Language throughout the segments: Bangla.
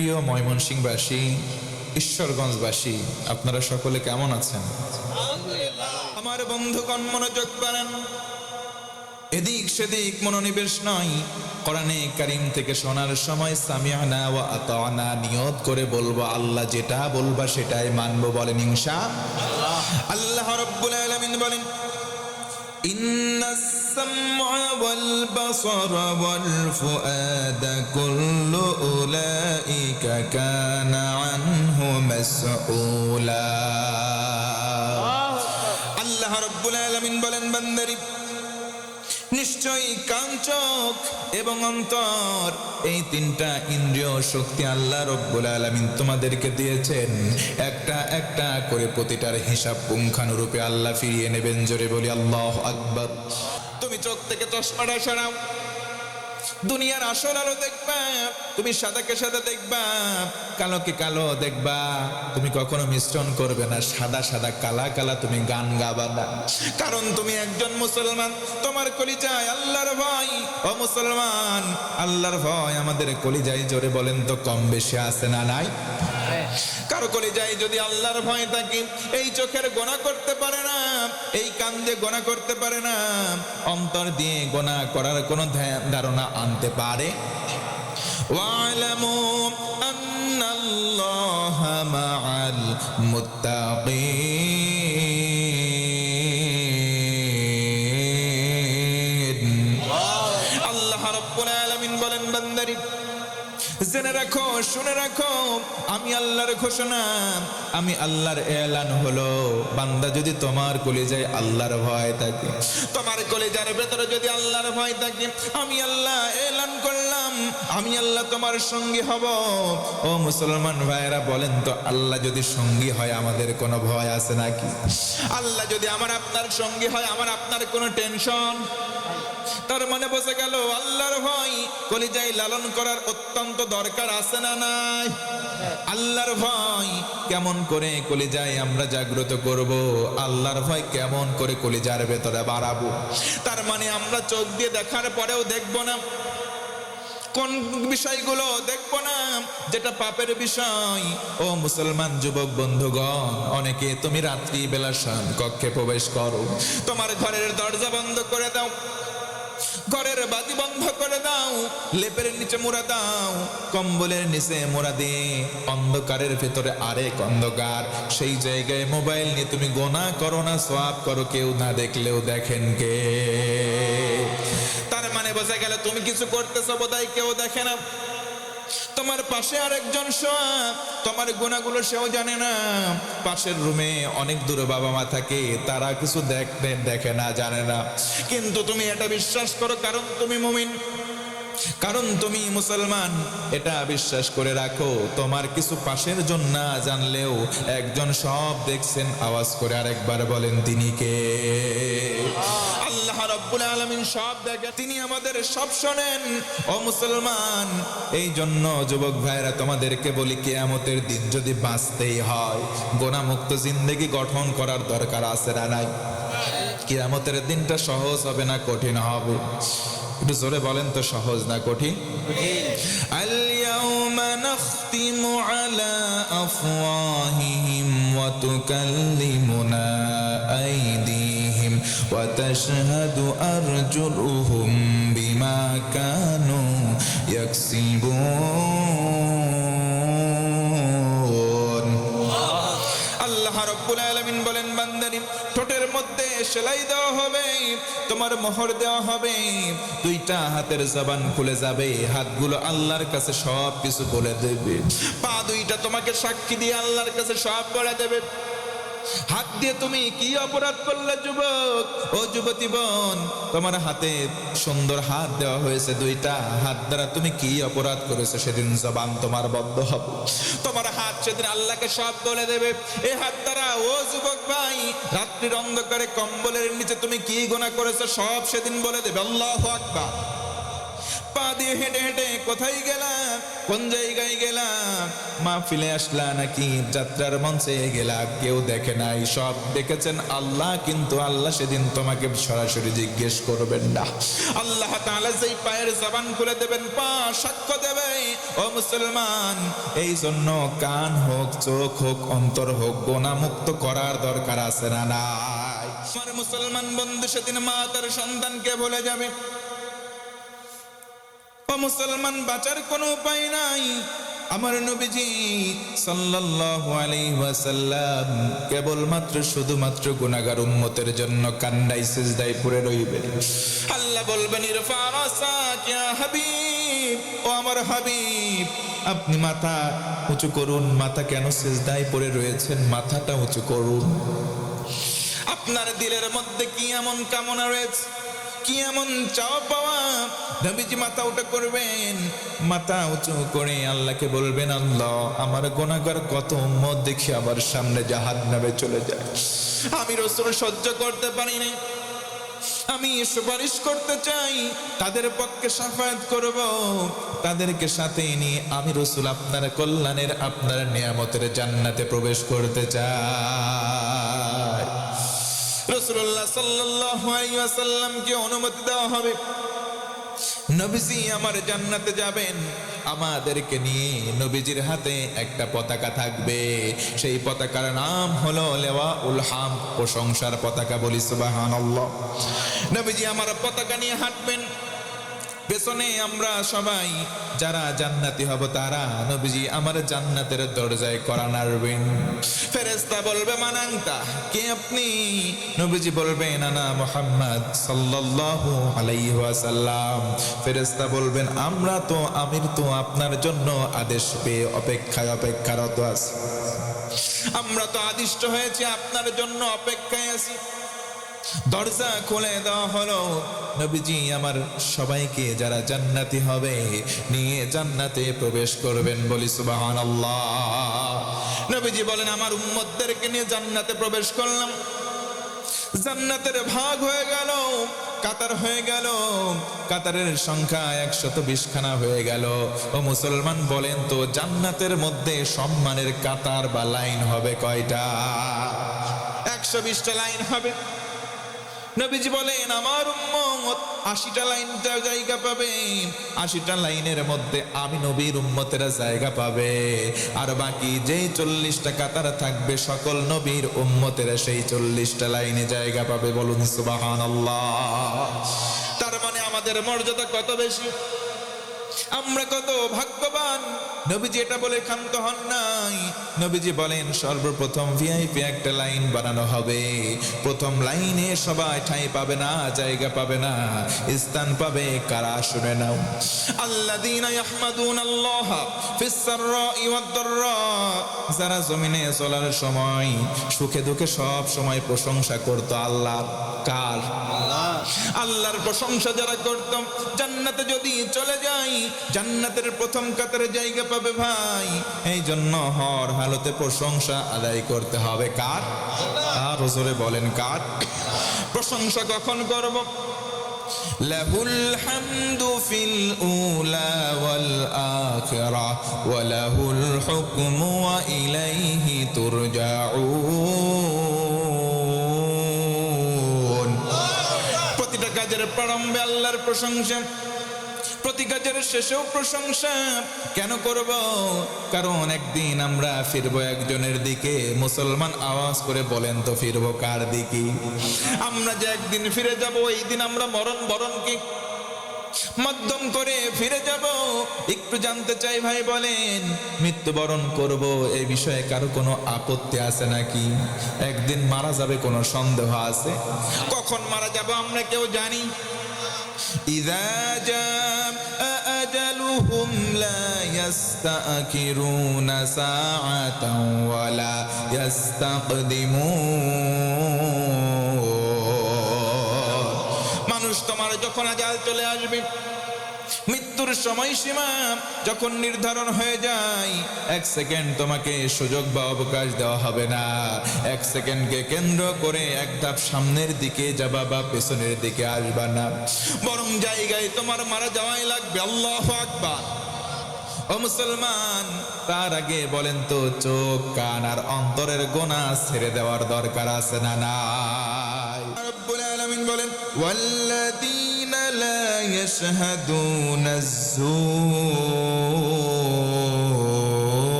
প্রিয় ময়মনসিংহবাসী, ঈশ্বরগঞ্জবাসী, আপনারা সকলে কেমন আছেন? আমার বন্ধুগণ মনোযোগ করেন, এদিক সেদিক মনোনিবেশ নয়। কোরআনে কারীম থেকে শোনার সময় সামিআনা ওয়া আতানা নিয়ত করে বলবো, আল্লাহ যেটা বলবা সেটাই মানবো। বলেন ইনশাআল্লাহ। আল্লাহ রাব্বুল আলামিন বলেন, ইন্নাস সামআ ওয়াল বাসারা ওয়াল ফুআদা কুল্লু উলাইকা কানা আনহু মাসউলা। আল্লাহ রাব্বুল আলামিন বলেন, বান্দারি নিশ্চয়ই কান, চোখ এবং অন্তর, এই তিনটা ইন্দ্রিয় শক্তি আল্লাহ রাব্বুল আলামিন তোমাদেরকে দিয়েছেন। একটা একটা করে প্রতিটার হিসাব পুঙ্খানুরূপে আল্লাহ ফিরিয়ে নেবেন। জোরে বলি আল্লাহু আকবার। তুমি চোখ থেকে চশমাটা সরাও, দুনিয়ার আসল আলো দেখবা। তুমি সাদাকে সাদা দেখবা, কালোকে কালো দেখবা। তুমি কখনো মিশ্রণ করবে না, সাদা সাদা কালা কালা তুমি গান গাবা না। কারণ তুমি একজন মুসলমান, তোমার কলিজায় আল্লাহর ভয়। ও মুসলমান, আল্লাহর ভয় আমাদের কলিজায়, জোরে বলেন তো, কম বেশি আছে না নাই? কারো কলিজায় যদি আল্লাহর ভয় থাকে, এই চোখের গোনা করতে পারে না, এই কান দিয়ে গোনা করতে পারে না, অন্তর দিয়ে গোনা করার কোনো ধারণা আনতে পারে। ওয়ালামু আন্নাল্লাহা মাআল মুত্তাকিন। আল্লাহ রাব্বুল আলামিন বলেন, বান্দারি জেনে রাখো, শুনে রাখো, আমি আল্লাহর ঘোষণা, আমি আল্লাহর এলান হলো, বান্দা যদি তোমার কলিজায় আল্লাহর ভয় থাকে, তোমার কলিজার ভেতরে যদি আল্লাহর ভয় থাকে, আমি আল্লাহ এলান করলাম, আমি আল্লাহ তোমার সঙ্গী হব। ও মুসলমান ভাইয়েরা, বলেন তো, আল্লাহ যদি সঙ্গী হয় আমাদের কোনো ভয় আছে নাকি? আল্লাহ যদি আমার আপনার সঙ্গী হয়, আমার আপনার কোনো টেনশন? তার মানে বোঝা গেল আল্লাহর ভয় কলিজায় লালন করার অত্যন্ত দরকার আছে না নাই? আল্লাহর ভয় কেমন করে কলিজায় আমরা জাগ্রত করব, আল্লাহর ভয় কেমন করে কলিজার ভেতরে বাড়াবো? তার মানে আমরা চোখ দিয়ে দেখার পরেও দেখব না, কোন বিষয়গুলো দেখব না যেটা পাপের বিষয়। ও মুসলমান যুবক বন্ধুগণ, অনেকে তুমি রাত্রি বেলা কক্ষে প্রবেশ করো, তোমার ঘরের দরজা বন্ধ করে দাও, ঘরের বাতি বন্ধ করে দাও, লেপের নিচে মোড়া দাও, কম্বলের নিচে মোড়া দিয়ে অন্ধকারের ভেতরে আরেক অন্ধকার, সেই জায়গায় মোবাইল নিয়ে তুমি গোনা করো না, সওয়াব করো, কেউ না দেখলেও দেখেন কে? তার মানে বোঝা গেল তুমি কিছু করতেছো, বোধহয় কেউ দেখে না। তোমার পাশে আরেকজন শোয়া, তোমার গুনাহগুলো সেও জানে না। পাশের রুমে অনেক দূরে বাবা মা থাকে, তারা কিছু দেখে না, জানে না, কিন্তু তুমি এটা বিশ্বাস করো, কারণ তুমি মুমিন, কারণ তুমি মুসলমান, এটা বিশ্বাস করে রাখো, তোমার কিছু পাশের জন না জানলেও একজন সব দেখছেন। আওয়াজ করে আরেকবার বলেন, তিনি কে? আল্লাহ রাব্বুল আলামিন সব দেখেন, তিনি আমাদের সব শোনেন। ও মুসলমান, এই জন্য যুবক ভাইরা তোমাদেরকে বলি, কিয়ামতের দিন যদি বাঁচতেই হয়, গুনাহমুক্ত জিন্দেগি গঠন করার দরকার আছে না নাই? কিয়ামতের দিনটা সহজ হবে না কঠিন হবে? একটু জোরে বলেন তো, সহজ না কঠিন? আল ইয়াউমা নাখতিমু আলা আফওয়াহিহিম ওয়া তুকাল্লিমুনা আইদিহিম ওয়া তাশহাদু আরজুলুহুম বিমা কানু ইয়াকসিবুন। আল্লাহ রাব্বুল আলামিন বলেন, বান্দারি ঠোঁটের মধ্যে সেলাই দেওয়া হবে, তোমার মোহর দেওয়া হবে, দুইটা হাতের জবান খুলে যাবে, হাতগুলো আল্লাহর কাছে সব কিছু বলে দেবে, পা দুইটা তোমাকে সাক্ষী দিয়ে আল্লাহর কাছে সব বলে দেবে। হাত দিয়ে তুমি কি অপরাধ করলে যুবক, ও যুবতী বোন, তোমার হাতে সুন্দর হাত দেওয়া হয়েছে, দুইটা হাত দ্বারা তুমি কি অপরাধ করেছো, সেদিন জবান তোমার বন্ধ হবে, তোমার হাত সেদিন আল্লাহকে সব বলে দেবে। এই হাত দ্বারা, ও যুবক ভাই, রাত্রির অন্ধকারে কম্বলের নিচে তুমি কি গুনাহ করেছো সব সেদিন বলে দেবে। আল্লাহু আকবার। পা দিয়ে হেঁটে হেঁটে কোথায় গেলাম, কোন জায়গায় গেলাম, মাহফিলে আসলা নাকি যাত্রার মঞ্চে গেলা, কেউ দেখে নাই, সব দেখেছেন আল্লাহ, কিন্তু আল্লাহ সেদিন তোমাকে সরাসরি জিজ্ঞেস করবেন না। আল্লাহ তাআলা যেই পায়ের জবান খুলে দেবেন, পা সাক্ষ্য দেবে। ও মুসলমান, এই জন্য কান হোক, চোখ হোক, অন্তর হোক, গুনাহমুক্ত করার দরকার আছে না নাই? আমার মুসলমান বন্ধু, সেদিন মা তার সন্তানকে বলে যাবে। ও মুসলমান, বাঁচার কোনো উপায় নাই। আমার নবীজি সাল্লাল্লাহু আলাইহি ওয়াসাল্লাম কেবলমাত্র শুধুমাত্র গুনাহগার উম্মতের জন্য কান্নায় সিজদায় পড়ে রইবেন। আল্লাহ বলবেন, ইরফা রাসাক ইয়া হাবিব, ও আমার হাবিব, আপনি মাথা উঁচু করুন। মাথা কেন সিজদায় পড়ে রয়েছেন? মাথাটা উঁচু করুন। আপনার দিলের মধ্যে কি এমন কামনা রয়েছে, কি এমন চাওয়া পাওয়া? নবীজি মাথা উঁচু করবেন, মাথা উঁচু করে আল্লাহকে বলবেন, আল্লাহ, আমার গুনাহগার কত উম্মত দেখি আমার সামনে জাহান্নামে চলে যায়, আমি রাসূল সহ্য করতে পারি না, আমি সুপারিশ করতে চাই, তাদের পক্ষে শাফায়াত করব, তাদেরকে সাথে নিয়ে আমি রাসূল আপনার কল্যাণের, আপনার নিয়ামতের জান্নাতে প্রবেশ করতে চাই। রাসূলুল্লাহ সাল্লাল্লাহু আলাইহি ওয়াসাল্লামকে অনুমতি দেওয়া হবে। নবীজি আমার জান্নাতে যাবেন, আমাদেরকে নিয়ে নবীজির হাতে একটা পতাকা থাকবে, সেই পতাকার নাম হলো লিওয়াউল হামদ, প্রশংসার পতাকা। বলি সুবহানাল্লাহ। নবীজি আমার পতাকা নিয়ে হাঁটবেন, পেছনে আমরা সবাই যারা জান্নাতি হব তারা নবীজি আমার জান্নাতের দরজায় কড়া নাড়বেন। ফেরেশতা বলবে, মান আনতা, কে আপনি? নবীজি বলবেন, আনা মুহাম্মদ সাল্লাল্লাহু আলাইহি ওয়াসাল্লাম। ফেরেশতা বলবেন, আমির তো আপনার জন্য আদেশ পেয়ে অপেক্ষারত আছি, আমরা তো আদিষ্ট হয়েছি, আপনার জন্য অপেক্ষায় আছি। দরজা খুলে দেওয়া হলো। নবীজি আমার সবাইকে যারা জান্নাতি হবে নিয়ে জান্নাতে প্রবেশ করবেন। বলি সুবহানাল্লাহ। নবীজি বলেন, আমার উম্মতদেরকে নিয়ে জান্নাতে প্রবেশ করলাম, জান্নাতের ভাগ হয়ে গেল, কাতার হয়ে গেল, কাতারের সংখ্যা 120 খানা হয়ে গেল। ও মুসলমান, বলেন তো জান্নাতের মধ্যে সম্মানের কাতার বা লাইন হবে কয়টা? 120টা লাইন হবে। নবীজি বলেন, আমার উম্মত 80টা লাইন জায়গা পাবে, 80টা লাইনের মধ্যে আমি নবীর উম্মতেরা জায়গা পাবে, আর বাকি যেই 40টা কাতার থাকবে সকল নবীর উম্মতেরা সেই 40টা লাইনে জায়গা পাবে। বলুন সুবহানাল্লাহ। তার মানে আমাদের মর্যাদা কত বেশি, আমরা কত ভাগ্যবান। নবীজি এটা বলে ক্ষান্ত হন নাই। নবীজি বলেন, সর্বপ্রথম ভিআইপি একটা লাইন বানানো হবে, প্রথম লাইনে সবাই ঠাঁই পাবে না, জায়গা পাবে না, স্থান পাবে কারা? শুনে নাও। আল্লাযীনা ইয়াহমাদুনাল্লাহা ফিস সাররাই ওয়াদ দাররা, যারা জমিনে চলার সময় সুখে দুঃখে সব সময় প্রশংসা করত আল্লাহ। কার? আল্লাহর প্রশংসা যারা করত, জান্নাতে যদি চলে যায় জান্নাতের প্রথম কাতারে জায়গা পাবে ভাই। এই জন্য হর হালতে প্রশংসা আদায় করতে হবে কার? আর জোরে বলেন কার? প্রশংসা কখন করব? লাহুল হামদু ফিল উলা ওয়াল আখিরাহ ওয়া লাহুল হুকমু ওয়া ইলাইহি তুরজাউন। প্রতিটা কাজের প্রারম্ভে আল্লাহর প্রশংসা, প্রতি কাজের শেষেও প্রশংসা। কেন করব? কারণ একদিন আমরা ফিরবো একজনের দিকে। মুসলমান আওয়াজ করে বলেন তো ফিরবো কার দিকে? আমরা যে একদিন ফিরে যাব, এই দিন আমরা মরণ বরণকে মাধ্যম করে ফিরে যাব। একটু জানতে চাই ভাই, বলেন মৃত্যুবরণ করব এই বিষয়ে কারো কোনো আপত্তি আছে নাকি? একদিন মারা যাবে, কোনো সন্দেহ আছে? কখন মারা যাব আমরা কেউ জানি? ইযা জাআ আজালুহুম লা ইস্তাখিরুনা সাআতাও ওয়া লা ইস্তাকদিমুন। মানুষ তোমার যখন আজাল চলে আসবে, মৃত্যুর সময়সীমা যখন নির্ধারণ হয়ে যায়, 1 সেকেন্ড তোমাকে সুযোগ বা অবকাশ দেওয়া হবে না। 1 সেকেন্ডকে কেন্দ্র করে এক ধাপ সামনের দিকে যাবা বা পেছনের দিকে আসবা না, বরং জায়গায় তোমার মারা যাওয়াই লাগবে। আল্লাহু আকবার। ও মুসলমান, তার আগে বলেন তো চোখ কান আর অন্তরের গোনা ছেড়ে দেওয়ার দরকার আছে না নাই? রব্বুল আলামিন বলেন ওয়াল্লাযীনা লা ইয়াশহাদুনা যুর।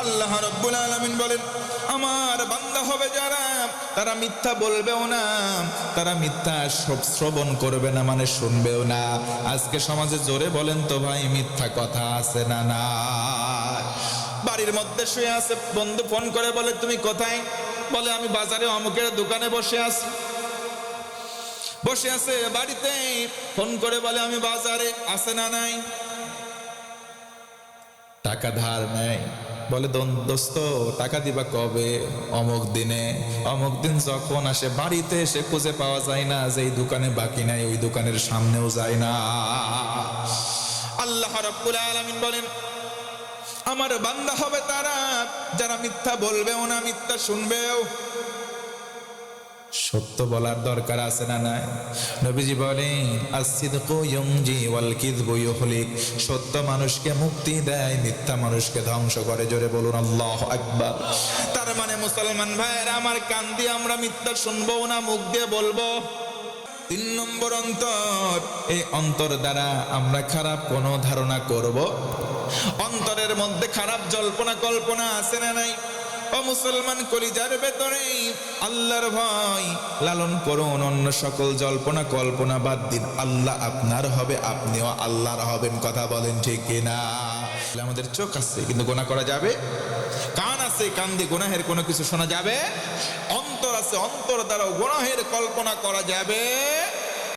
আল্লাহ রব্বুল আলামিন বলেন আমার বান্দা হবে যারা, তারা মিথ্যা বলবেও না, তারা মিথ্যা শ্রবণ করবে না, মানে শুনবেও না। আজকে সমাজে জোরে বলেন তো ভাই, মিথ্যা কথা আছে না না? বাড়ির মধ্যে শুয়ে আছে, বন্ধু ফোন করে বলে তুমি কোথায়? বলে আমি বাজারে অমুকের দোকানে বসে আছি। বসে আছে বাড়িতে, ফোন করে বলে আমি বাজারে, আছে না নাই? টাকা ধার নেয়, বলে দোস্ত টাকা দিবা কবে? অমুক দিনে। অমুক দিন যখন আসে বাড়িতে এসে খুঁজে পাওয়া যায় না, যে এই দোকানে বাকি নাই ওই দোকানের সামনেও যায় না। আল্লাহ রাব্বুল আলামিন বলেন আমার বান্দা হবে তারা যারা মিথ্যা বলবেও না, মিথ্যা শুনবেও। সত্য বলার দরকার আছে না নাই? নবীজি বলেন as-sidqu yunji wal kidhbu yuhlik। সত্য মানুষকে মুক্তি দেয়, মিথ্যা মানুষকে ধ্বংস করে। জোরে বলুন আল্লাহু আকবার। তার মানে মুসলমান ভাইয়েরা আমার, কান দিয়ে আমরা মিথ্যা শুনবো না, মুখ দিয়ে বলবো। 3 নম্বর অন্তর। এই অন্তর দ্বারা আমরা খারাপ কোনো ধারণা করব। অন্তরের মধ্যে খারাপ জল্পনা কল্পনা আছে না নাই? ও মুসলমান, কলিজার ভেতরে আল্লাহর ভয় লালন করুন, অন্য সকল জল্পনা কল্পনা বাদ দিন। আল্লাহ আপনার হবে, আপনিও আল্লাহর হবেন। কথা বলেন ঠিক কিনা? আমাদের চোখ আছে কিন্তু গুনাহ করা যাবে, কান আছে কান দিয়ে গুনাহের কোনো কিছু শোনা যাবে, অন্তর আছে অন্তর দ্বারা গুনাহের কল্পনা করা যাবে